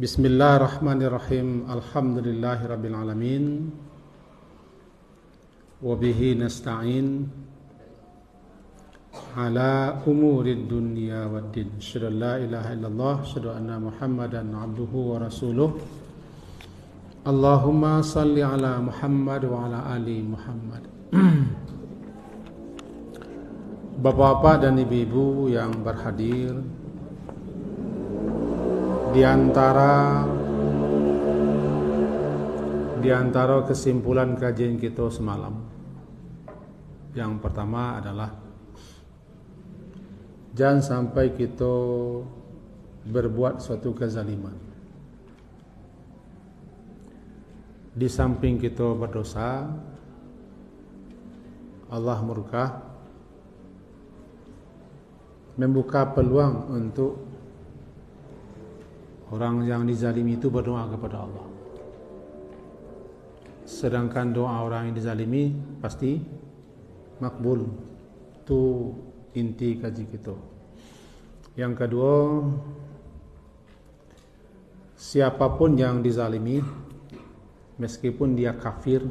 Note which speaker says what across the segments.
Speaker 1: Bismillahirrahmanirrahim. Alhamdulillahirabbil alamin. Wa bihi nasta'in ala umurid dunya waddin. Asyhadu an la ilaha illallah, asyhadu anna Muhammadan abduhu wa rasuluh. Allahumma salli ala Muhammad wa ala ali Muhammad. Bapak-bapak dan ibu-ibu yang berhadir, di antara kesimpulan kajian kita semalam, yang pertama adalah jangan sampai kita berbuat suatu kezaliman. Di samping kita berdosa, Allah murka, membuka peluang untuk orang yang dizalimi itu berdoa kepada Allah. Sedangkan doa orang yang dizalimi pasti makbul. Itu inti kaji kita. Yang kedua, siapapun yang dizalimi, meskipun dia kafir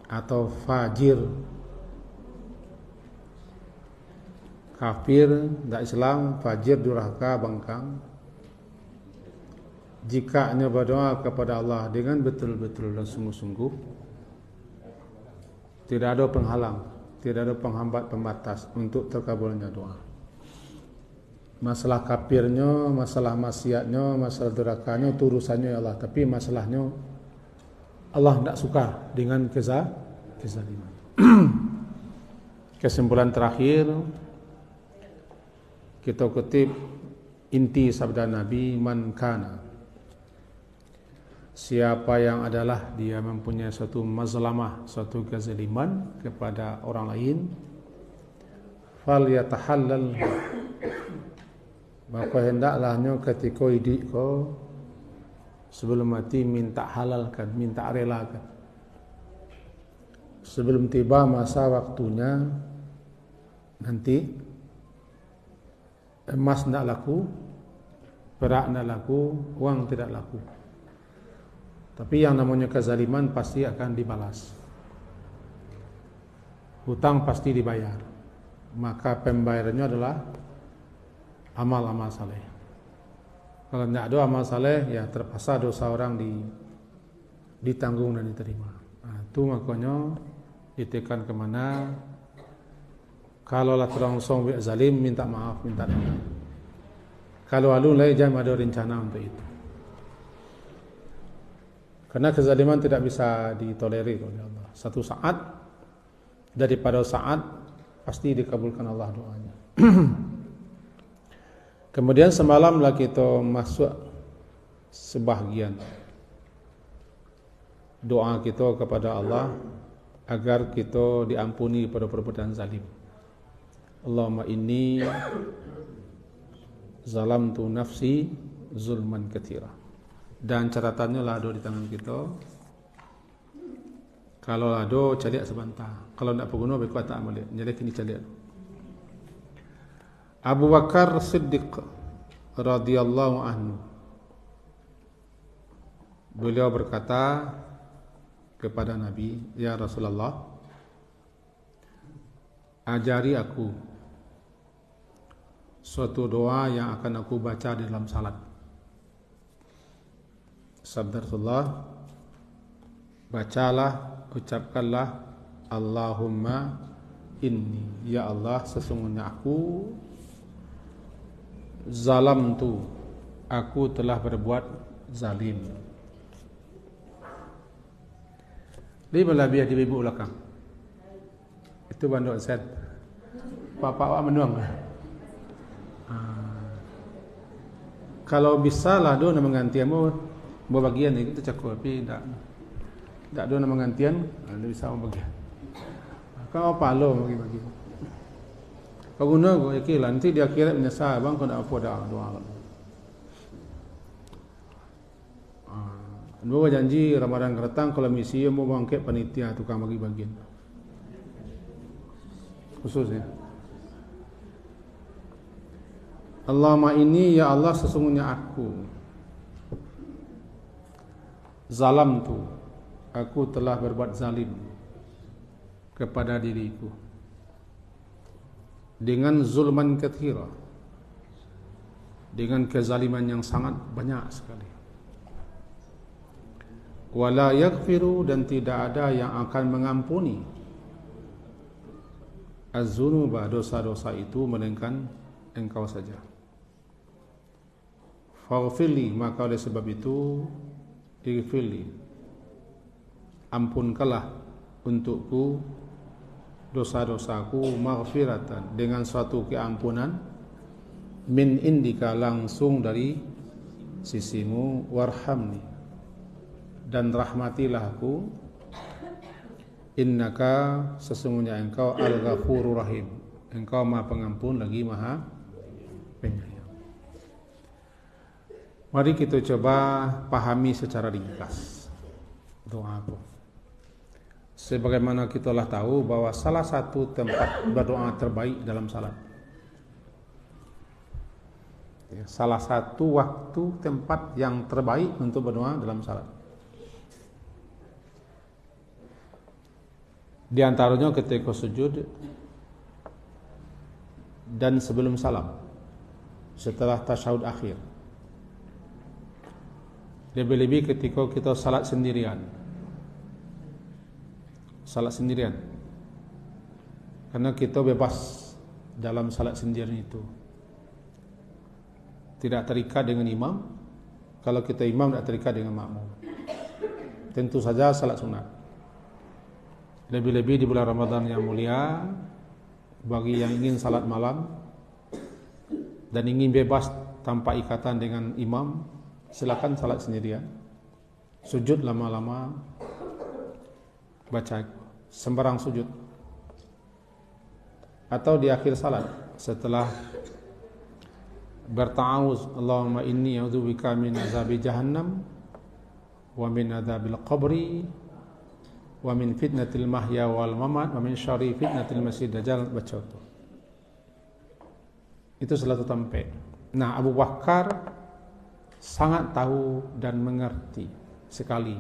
Speaker 1: atau fajir, kafir, tidak Islam, fajir, durhaka, bangkang, jika hanya berdoa kepada Allah dengan betul-betul dan sungguh-sungguh, tidak ada penghalang, tidak ada penghambat pembatas untuk terkabulnya doa. Masalah kafirnya, masalah maksiatnya, masalah durhakanya itu urusannya ya Allah, tapi masalahnya Allah tidak suka dengan kezaliman. Kesimpulan terakhir, kita kutip inti sabda Nabi, man kana, siapa yang adalah dia mempunyai suatu mazlamah, suatu kezaliman kepada orang lain, fal yatahallal, maka hendaklahnya ketika hidup kau sebelum mati minta halalkan, minta relakan. Sebelum tiba masa waktunya, nanti emas tidak laku, perak tidak laku, uang tidak laku. Tapi yang namanya kezaliman pasti akan dibalas. Hutang pasti dibayar. Maka pembayarannya adalah amal-amal saleh. Kalau tidak ada amal saleh, ya terpaksa dosa orang ditanggung dan diterima. Nah, itu makanya ditekan kemana? Kalau lah terlangsung zalim, minta maaf, minta doa. Kalau alun lagi jangan ada rencana untuk itu. Karena kezaliman tidak bisa ditolerir oleh Allah. Satu saat, daripada saat, pasti dikabulkan Allah doanya. Kemudian semalamlah kita masuk sebahagian doa kita kepada Allah agar kita diampuni pada perbuatan zalim. Allahumma inni zalamtu nafsi zulman katsira. Dan catatannya lado di tangan kita. Kalau lado caliak sebentar. Kalau tidak berguna berkuat tak amal. Jadi kini caliak. Abu Bakar Siddiq radhiyallahu anhu, beliau berkata kepada Nabi, ya Rasulullah, ajari aku suatu doa yang akan aku baca di dalam salat. Sabda Rasulullah, bacalah, ucapkanlah, Allahumma inni, ya Allah, sesungguhnya aku zalamtu, aku telah berbuat zalim. Di belah biar di ibu belakang. Itu banduk set. Papa awak menuang. Kalau bisa lah do nama gantianmu bagian ni kita cakap, tapi tak ada nama gantian, ada bisa bagian. Kau apa lo bagi-bagi. Kau guna kau yakinlah nanti di akhirat menyesal bang kau nak apa dah doa. Dua janji Ramadan datang kalau misi mau bangkit panitia tukang bagi-bagian. Khususnya. Allahumma ini ya Allah sesungguhnya aku zalamtu, aku telah berbuat zalim kepada diriku dengan zulman katsira, dengan kezaliman yang sangat banyak sekali. Wala yaghfiru, dan tidak ada yang akan mengampuni az-zunuba, dosa-dosa itu, melainkan Engkau saja. Faghfirli, maka oleh sebab itu ighfirli, ampunkanlah untukku dosa-dosaku, maghfiratan, dengan suatu keampunan, min indika, langsung dari sisimu, warhamni, dan rahmatilah aku, innaka, sesungguhnya Engkau al-ghafurur rahim, Engkau Maha Pengampun lagi Maha Penyayang. Mari kita coba pahami secara ringkas doa aku. Sebagaimana kita telah tahu bahwa salah satu tempat berdoa terbaik dalam salat, salah satu waktu tempat yang terbaik untuk berdoa dalam salat, di antaranya ketika sujud dan sebelum salam, setelah tasyahud akhir. Lebih-lebih ketika kita salat sendirian. Salat sendirian. Karena kita bebas dalam salat sendirian itu. Tidak terikat dengan imam. Kalau kita imam tidak terikat dengan makmum. Tentu saja salat sunat. Lebih-lebih di bulan Ramadan yang mulia, bagi yang ingin salat malam dan ingin bebas tanpa ikatan dengan imam, silakan salat sendirian. Sujud lama-lama, baca sembarang sujud. Atau di akhir salat, setelah berta'awuz, Allahumma inni a'udzubika min azabi jahannam wa min adzabil qabri wa min fitnatil mahya wal mamat wa min syarri fitnatil masih dajjal, baca itu salat tampe. Nah, Abu Bakar sangat tahu dan mengerti sekali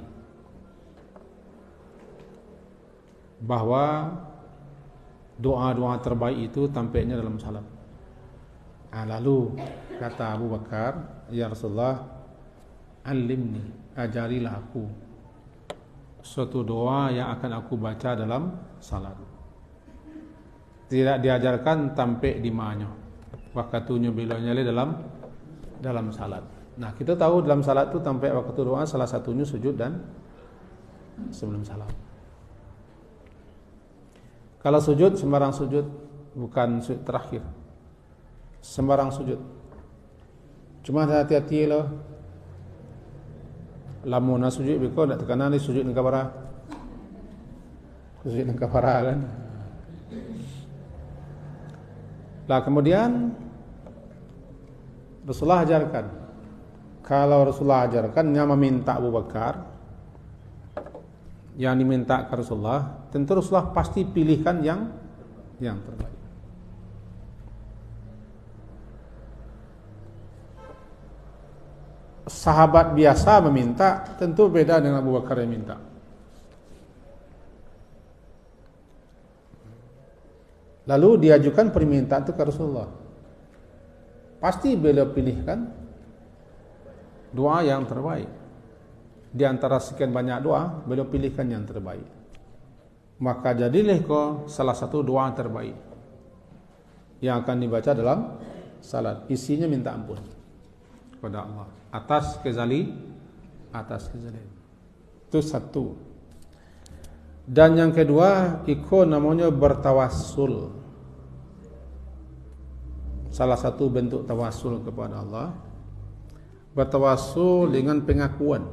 Speaker 1: bahwa doa-doa terbaik itu tampaknya dalam salat. Lalu kata Abu Bakar, ya Rasulullah, alimni, ajarilah aku suatu doa yang akan aku baca dalam salat. Tidak diajarkan tampek di mana, waktunya bilanya dalam salat. Nah, kita tahu dalam salat itu tampek waktu doa salah satunya sujud dan sebelum salam. Kalau sujud, sembarang sujud, bukan sujud terakhir. Sembarang sujud. Cuma hati-hati loh. Lamuna sujud biko nak tekanan ni sujud nang kabara. Sujud nang kabara kan. Lah kemudian Rasulullah ajarkan. Kalau Rasulullah ajarkan yang meminta Abu Bakar, yang diminta ke Rasulullah, tentu Rasulullah pasti pilihkan yang terbaik. Sahabat biasa meminta tentu beda dengan Abu Bakar yang minta. Lalu diajukan permintaan itu ke Rasulullah. Pasti beliau pilihkan doa yang terbaik. Di antara sekian banyak doa, beliau pilihkan yang terbaik. Maka jadilah kau salah satu doa terbaik yang akan dibaca dalam salat. Isinya minta ampun kepada Allah atas kezaliman. Itu satu. Dan yang kedua, itu namanya bertawassul. Salah satu bentuk tawassul kepada Allah, bertawassul dengan pengakuan.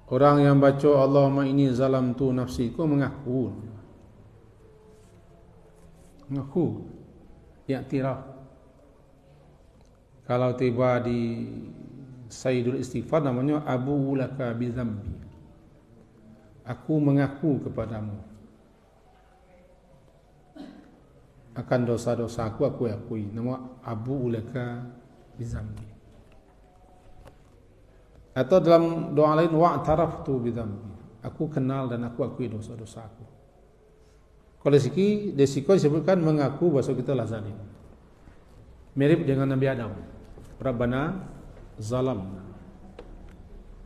Speaker 1: Orang yang baca Allahumma inni zalamtu nafsi, itu mengaku, i'tiraf. Kalau tiba di Sayyidul Istighfar namanya Abu laka bizambi, aku mengaku kepadamu. akan dosa-dosa aku akui. Nama abu ulaka bizambi. Atau dalam doa lain wa'taraftu bidzambi. Aku kenal dan aku akui dosa-dosa aku. Kalau desiko disebutkan mengaku bahwa kita lah zalim. Mirip dengan Nabi Adam. Rabbana zalamna.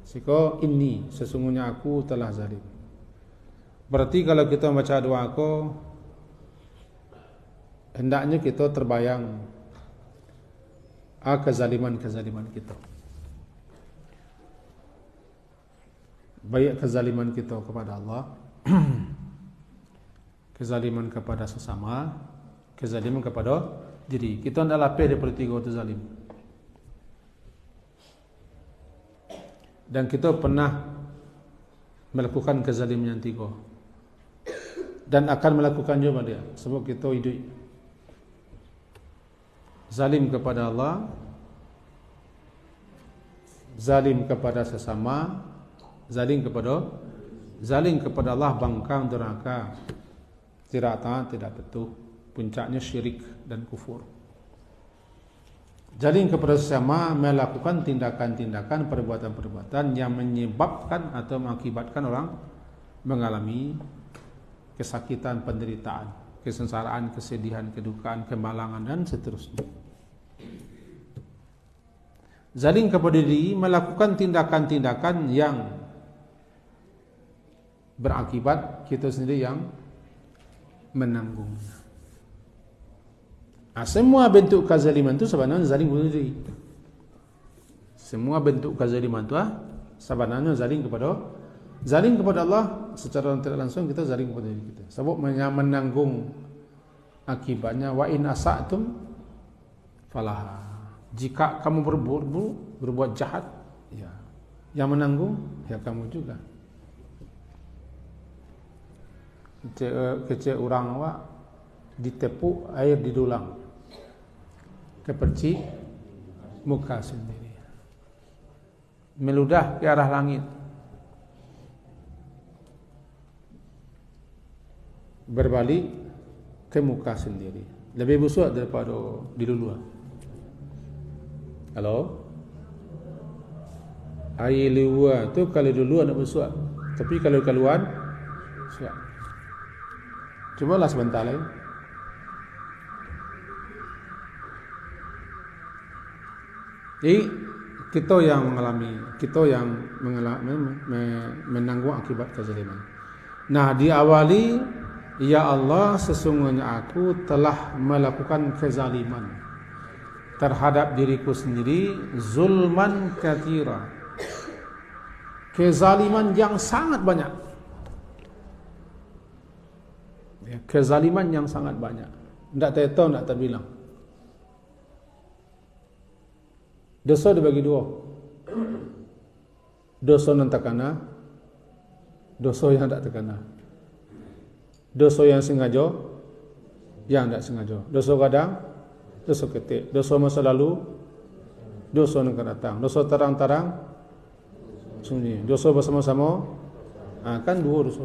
Speaker 1: Siko inni sesungguhnya aku telah zalim. Berarti kalau kita membaca doa aku, hendaknya kita terbayang kezaliman kita. Baik kezaliman kita kepada Allah, kezaliman kepada sesama, kezaliman kepada diri. Kita hendaklah lapis daripada tiga itu zalim. Dan kita pernah melakukan kezaliman yang tiga. Dan akan melakukan juga dia. Sebab kita hidup zalim kepada Allah, zalim kepada sesama, zalim kepada Allah, bangkang neraka, tidak taat, tidak patuh, puncaknya syirik dan kufur. Zalim kepada sesama, melakukan tindakan-tindakan, perbuatan-perbuatan yang menyebabkan atau mengakibatkan orang mengalami kesakitan, penderitaan, kesengsaraan, kesedihan, kedukaan, kemalangan dan seterusnya. Zalim kepada diri, melakukan tindakan-tindakan yang berakibat kita sendiri yang menanggungnya. Semua bentuk kezaliman itu sebenarnya zalim kepada diri. Semua bentuk kezaliman itu sebenarnya zalim kepada Allah. Secara tidak langsung kita zalim kepada diri kita. Sebab menanggung akibatnya. Wa in asa'tum falaha. Jika kamu berbuat jahat, ya, yang menanggung ya kamu juga. Kecil orang awak ditepuk air didulang keperci muka sendiri, meludah ke arah langit, berbalik ke muka sendiri, lebih busuk daripada di luar. Halo, air luar tu kalau di luar nak busuk, tapi kalau keluar busuk. Cubalah sebentar lagi. Jadi kita yang menanggung akibat kezaliman. Nah, diawali, ya Allah, sesungguhnya aku telah melakukan kezaliman terhadap diriku sendiri, zulman katsira, kezaliman yang sangat banyak. Kezaliman yang sangat banyak, tidak terhitung, tidak terbilang. Dosa dibagi dua. Dosa yang terkena, dosa yang tidak terkena. Dosa yang sengaja, yang tidak sengaja. Dosa kadang, dosa ketik. Dosa masa lalu, dosa yang akan datang. Dosa terang-terang, sunyi. Dosa bersama-sama, kan dua dosa.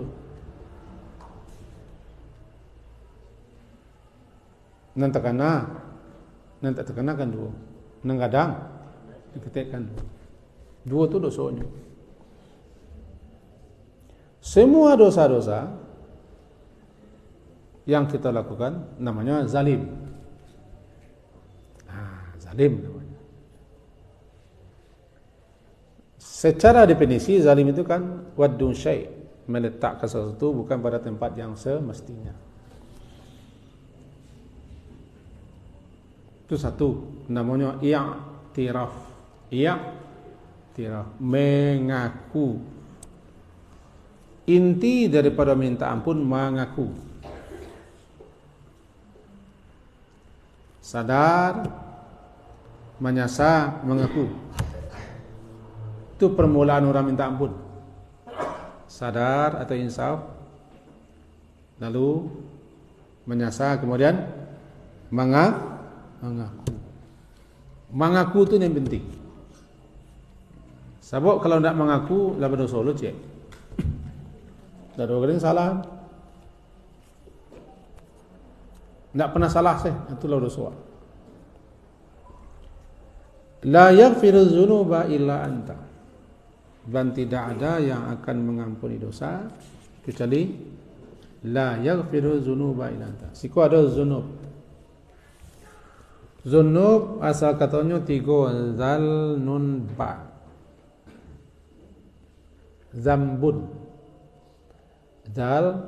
Speaker 1: Nan terkena, nan tak terkena kan dua. Nan kadang diketikkan dua tu dosanya. Semua dosa-dosa yang kita lakukan namanya zalim. Zalim namanya. Secara definisi zalim itu kan waddun syai', meletakkan sesuatu bukan pada tempat yang semestinya. Itu satu, namanya i'tiraf. I'tiraf, mengaku. Inti daripada minta ampun mengaku. Sadar, menyesal, mengaku. Itu permulaan orang minta ampun. Sadar atau insaf, lalu menyesal, kemudian mengaku. Mengaku itu yang penting. Sebab kalau tidak mengaku, lah berdosa lu cek. Dah dua kali salah. tidak pernah salah sih, itulah dosa. La yaghfiru dzunuba illa anta. Dan tidak ada yang akan mengampuni dosa kecuali la yaghfiru dzunuba illa anta. Siku ada zunub. Zunub asal katanya 3 zal nun ba. Zambun. Zal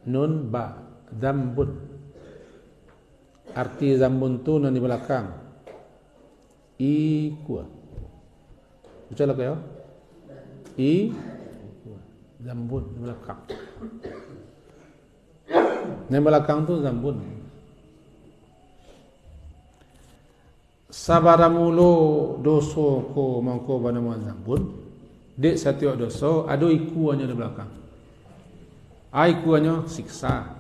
Speaker 1: nun ba. Zambun. Arti zambun tu nun di belakang. Ikua. Baca lah kaya. Zambun di belakang. Di belakang tu zambun. Sabara mulo doso ko mangko banama zambun. Dek setiap doso ada ikuannya di belakang. Ikuannya siksa,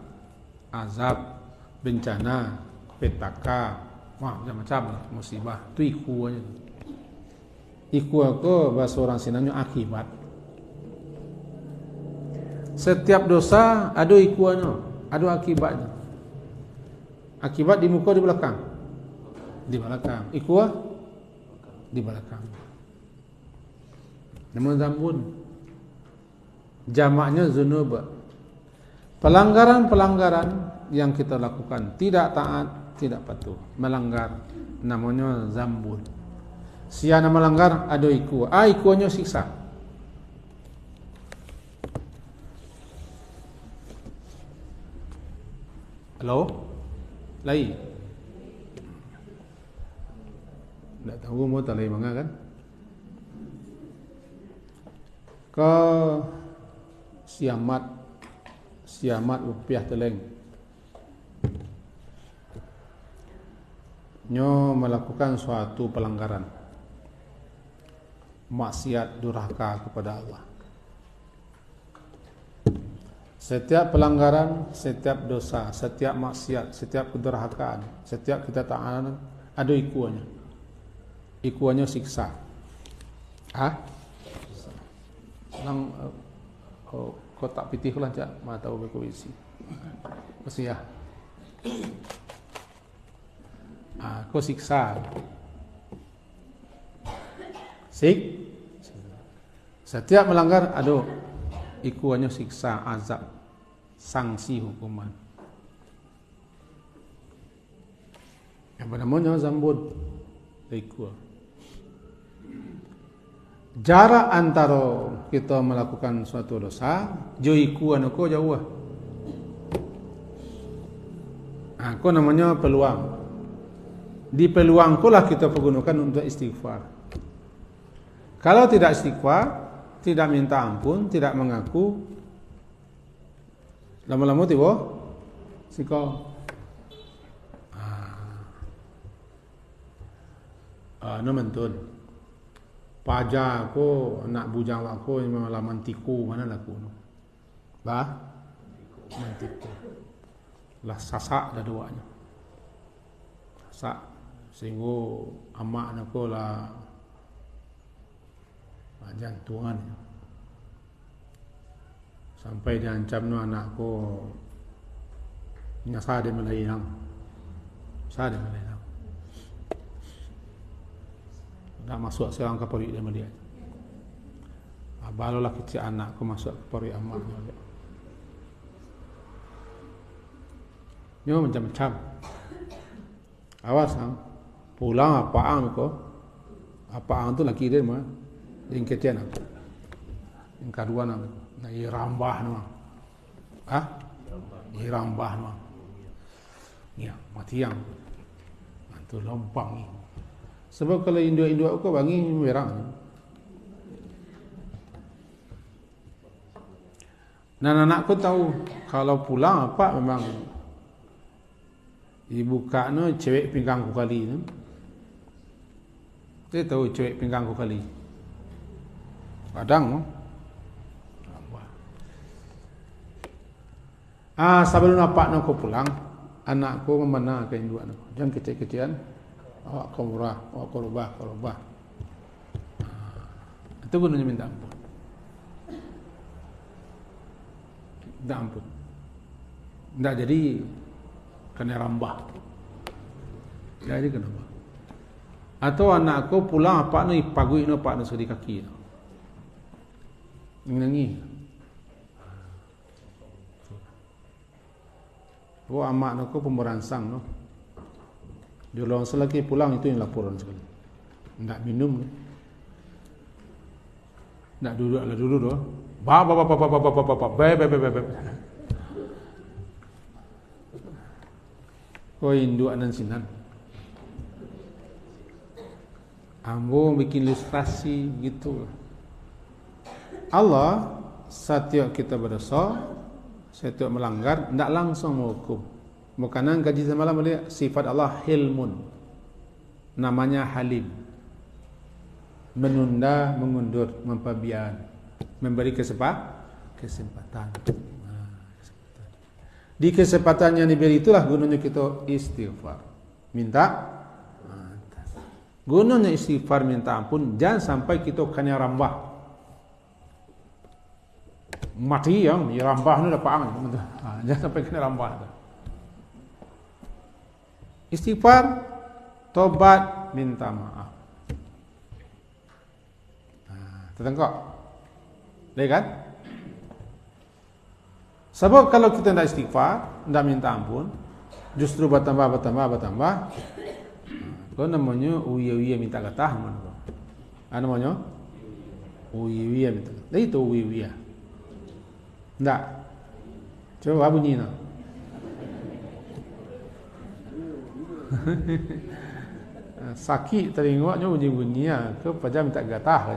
Speaker 1: azab, bencana, petaka, macam-macam musibah. Tu ikuannya. Iku aku bahasa orang Sinanya akibat. Setiap dosa ada ikuannya, ada akibatnya. Akibat di muka di belakang. Di belakang. Ikuah di belakang. Nama zambun. Jamaknya zunub. Pelanggaran-pelanggaran yang kita lakukan, tidak taat, tidak patuh, melanggar, namanya zambun. Siapa melanggar ada iku. Ikuannya siksa. Halo? Lai? Tak tahu mau tak lai manga kan? Siamat rupiah teleng. Nyo melakukan suatu pelanggaran, maksiat, durhaka kepada Allah. Setiap pelanggaran, setiap dosa, setiap maksiat, setiap kedurhakaan, setiap ketataatan ada ikuannya. Ikuannya siksa. Lang kotak pitih lah cak, mata ubah isi. Masih ya. Kau siksa. Setiap melanggar ada ikuannya siksa, azab, sanksi, hukuman. Yang namanya zambun, ikua. Jarak antara kita melakukan suatu dosa, jauh ikuan aku jauh. Aku namanya peluang. Di peluang itulah kita pergunakan untuk istighfar. Kalau tidak istighfar, tidak minta ampun, tidak mengaku, lama-lama tiba sikau. Mentun. Pajar aku, anak bujang aku memang laman tiku mana laku. Mantiku. Lah sasak dah duanya. Sasak sehingga amak aku lah jantungan. Sampai diancam no anakku nyasa dia melayang. Saya dia melayang. Nak masuk seorang ke pori dia melihat. Barulah kecil anak aku masuk ke pori amaknya. Nyo macam-macam. Awas pulang apaan ko? Apaan tu laki dia mah. Yang kecil nak. Yang kedua nak. Nak irambah nama. Irambah nama. Ya, mati yang. Antu lompang ni. Sebab kalau induk-induk aku bangi merah. Dan anakku tahu kalau pulang apa memang dibuka no cewek pinggang ku kali no. Dia tahu cewek pinggang ku kali. Kadang no. Sebelum apa nak aku pulang, anakku membenarkan induk anakku. Jangan kecil-kecilan. Awak korubah, awak korubah. Itu gunanya minta ampun. Minta ampun. Tak jadi kena rambah. Jadi kenapa? Atau anak aku pulang apa ni pagui no pak no sedi kaki no. Nengi. Oh amak no ko pemerangsang no. Jolong selagi pulang itu yang laporan sekali. Ndak minum. Ndak duduk lah dulu doh. Ba. Kau induk anan sinan. Ambo bikin ilustrasi gitu. Allah setiap kita berdosa, setiap melanggar, tidak langsung menghukum. Bukanan kaji semalam boleh sifat Allah hilmun. Namanya halim. Menunda, mengundur, memperbiar, memberi kesempatan. Di kesempatan yang diberi itulah gunanya kita istighfar. Minta gunanya istighfar minta ampun, jangan sampai kita kena rambah. Mati yang rambah ni dapat angin. Jangan sampai kena rambah. Istighfar, tobat, minta maaf. Tertengok. Baik kan? Sebab kalau kita tidak istighfar, tidak minta ampun, justru bertambah. Kau namanya uya minta kata, namanya uya minta. Dah itu uya. Tak. Coba bunyi nak. Sakit teringatnya bunyi ya. Kau pada minta gatah.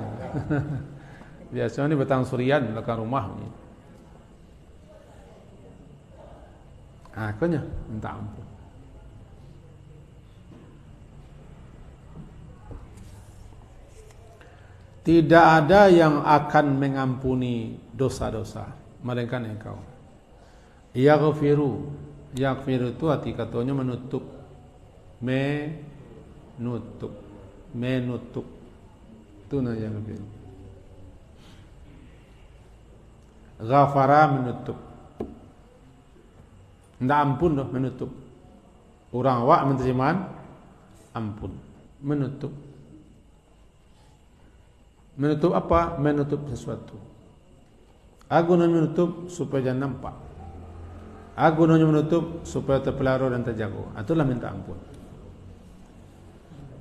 Speaker 1: Biasanya ni batang surian belakang rumah ni. Akhirnya minta ampun. Tidak ada yang akan mengampuni dosa-dosa melainkan engkau. Yaghfiru itu arti katanya menutup. Menutup. Itu namanya yaghfiru. Ghafara menutup. Tidak ampun dah menutup. Orang awak menerima ampun. Menutup. Menutup apa? Menutup sesuatu. Aku nak menutup supaya jangan nampak. Aku nak menutup supaya terpelihara dan terjaga. Itulah minta ampun.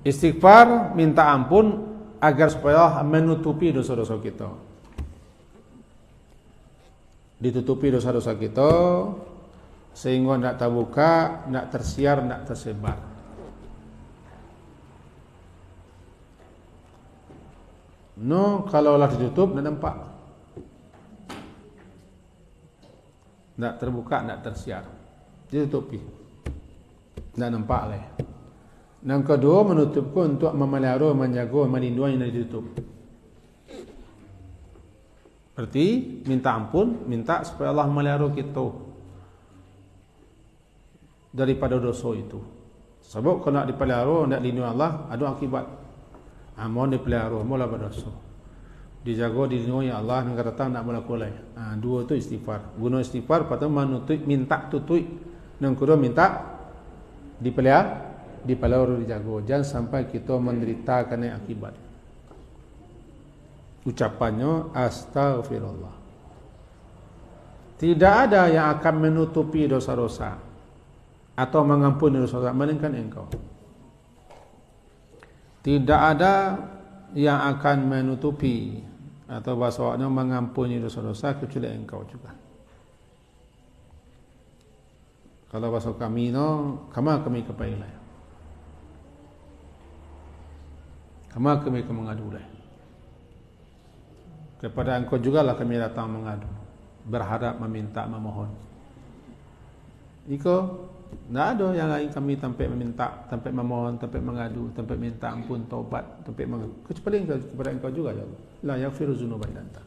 Speaker 1: Istighfar minta ampun agar supaya menutupi dosa-dosa kita. Ditutupi dosa-dosa kita sehingga tidak terbuka, tidak tersiar, tidak tersebar. No, kalau lah ditutup, tidak nampak. Tak terbuka, tak tersiar. Ditutupi. Tak nampak leh. Yang kedua, menutupku untuk memelihara, menjaga, melindungi yang ditutup. Berarti minta ampun, minta supaya Allah memelihara kita daripada dosa itu. Sebab kalau nak dipelihara, nak lindungi Allah, ada akibat. Mohon dipelihara, mula berdosa. Dijaga, dilindungi Allah, yang kata nak melakukan. Dua tu istighfar. Guna istighfar, pertama menutup, minta tutup. Yang kedua minta dipelihara, dijaga. Jangan sampai kita menderita kerana akibat. Ucapannya astagfirullah. Tidak ada yang akan menutupi dosa-dosa atau mengampuni dosa-dosa melainkan engkau. Tidak ada yang akan menutupi atau bahasa awaknya mengampuni dosa-dosa kecuali engkau juga. Kalau bahasa kami kami kepailah. Kami mengadulah. Kepada engkau jugalah kami datang mengadu, berharap, meminta, memohon. Iko tidak ada yang lain kami tanpa meminta, tanpa memohon, tanpa mengadu, tanpa minta ampun, taubat, tanpa kecuali kepada engkau juga ya Allah. La yaghfiru dzunuba illa anta.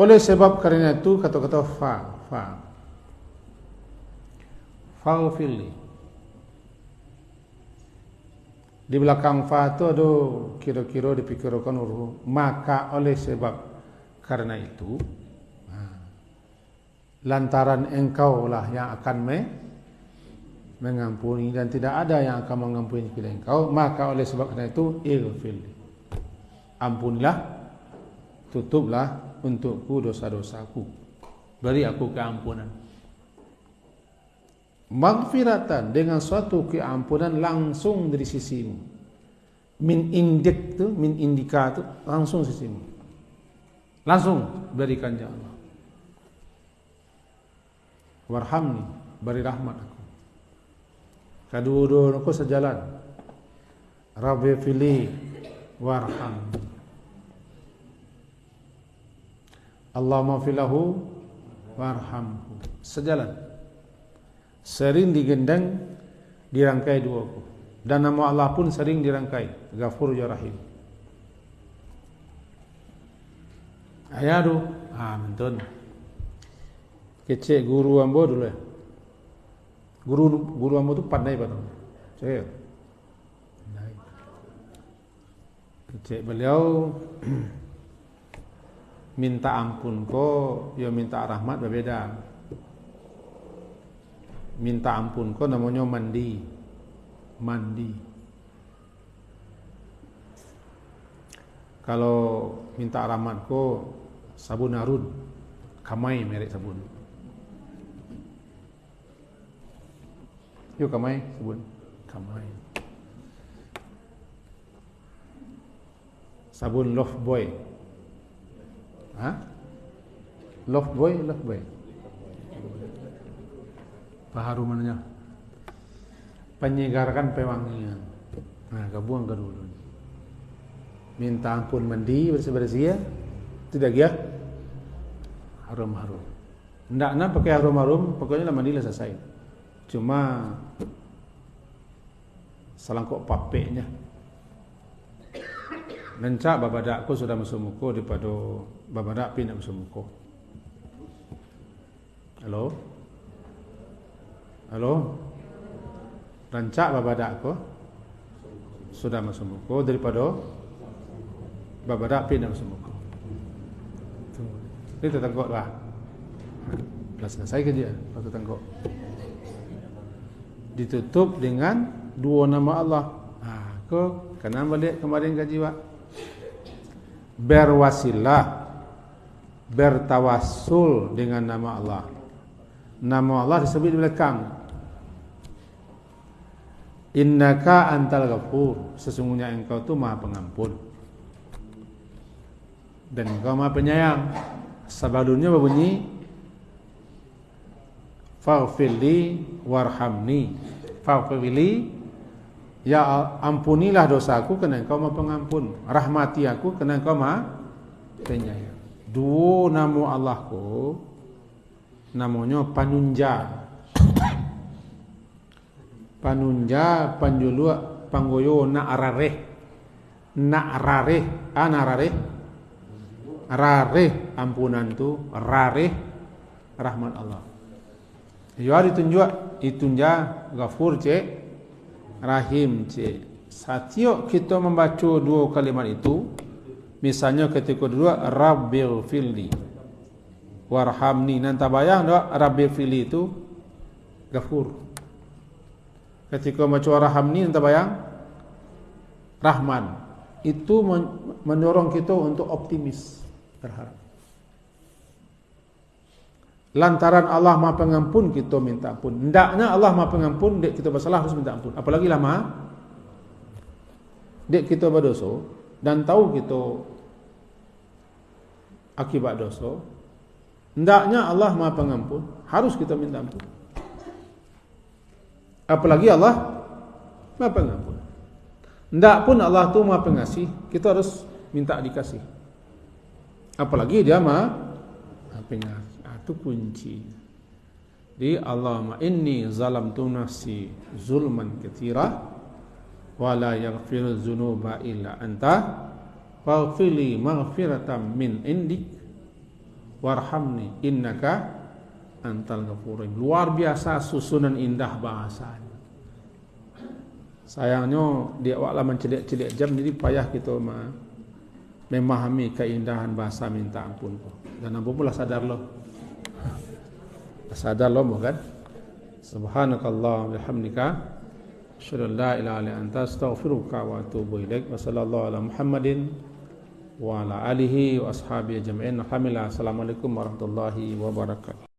Speaker 1: Oleh sebab kerana itu kata-kata faghfirli. Di belakang fa itu ada kira-kira dipikirkan maka oleh sebab karena itu lantaran engkau lah yang akan mengampuni dan tidak ada yang akan mengampuni kecuali engkau, maka oleh sebab itu ighfir, ampunilah, tutuplah untukku dosa-dosaku, beri aku keampunan. Maghfiratan, dengan suatu keampunan langsung dari sisimu. Min indik tu, min indika tu langsung sisimu, langsung berikan ya Allah. Warhamni, beri rahmat aku. Kedua-dua aku sejalan. Rabbi fili warhamni. Allahumma filahu warhamhu. Sejalan. Sering digendang, dirangkai dua aku. Dan nama Allah pun sering dirangkai, Ghafur ya Rahim. Ayadu, mentun. Kecek guru ambo dulu ya. Guru ambo tu pandai banget. Cek. Pandai. Kecek beliau minta ampun ko, ya minta rahmat berbeda. Minta ampun ko namanya mandi. Kalau minta rahmat ko sabun Harun, Kamai merek sabun. Yuk Kamai sabun, Kamai. Sabun Love Boy. Love Boy. Baharu mananya? Penyegarkan pewangian. Nah, kabuang ke dulu. Minta ampun mandi bersih-bersih ya. Tidak ya? Harum-harum. Ndakna pakai harum-harum, pokoknya lah mandi lah selesai. Cuma salangkok papeknya. Nencak babadakku sudah masuk muko daripada babadak pindah masuk muko. Halo? Rancak babadak ko sudah masuk muko daripada babadak pindah masuk muko. Itu tenggok lah. Dah selesai kerja, waktu tenggok. Ditutup dengan dua nama Allah. Ko kena balik kemarin kaji Pak. Berwasilah, bertawassul dengan nama Allah. Nama Allah disebut di belakang. Innaka antal ghafur, sesungguhnya engkau tu Maha Pengampun dan engkau Maha Penyayang. Sebelumnya berbunyi faghfirli warhamni. Faghfirli, ya ampunilah dosaku kerana engkau Maha Pengampun. Rahmati aku kerana engkau Maha Penyayang. Dua nama Allahku namanya Panunja. Panunja, panjulua, panggoyo, na'arareh. Na'arareh. Rareh ampunan tu, rareh rahmat Allah. Ya ditunja Ghafur cik, Rahim cik. Setiap kita membaca dua kalimat itu, misalnya ketika dua Rabbighfirli warhamni, nanti bayang tak Rabbighfirli itu Ghafur. Ketika baca Warhamni nanti bayang Rahman. Itu mendorong kita untuk optimis, berharap. Lantaran Allah Maha Pengampun, kita minta ampun. Hendaknya Allah Maha Pengampun, dek kita bersalah harus minta ampun. Apalagi lama dek kita berdosa dan tahu kita akibat dosa. Hendaknya Allah Maha Pengampun, harus kita minta ampun. Apalagi Allah Maha Pengampun. Ndak pun Allah tu Maha Pengasih, kita harus minta dikasih. Apalagi dia Maha Pengasih. Itu kunci. Di Allahumma inni zalamtu nafsi zulman katsira wa la yaghfiru dzunuba illa anta faghfirli maghfiratan min indik warhamni innaka antal ghafurur rahim. Luar biasa susunan indah bahasanya. Sayangnya dia waklah mencelik-celik jam, jadi payah kita memahami keindahan bahasa minta ampun. Dan apa pula sadar loh. sadar lomo kan. Subhanakallah bihamdika asyhadu an la ilaha illa anta astaghfiruka wa atubu ilaik. Wa sallallahu ala Muhammadin wa ala alihi wa ashabihi ajma'in. Alhamdulillah. Assalamualaikum warahmatullahi wabarakatuh.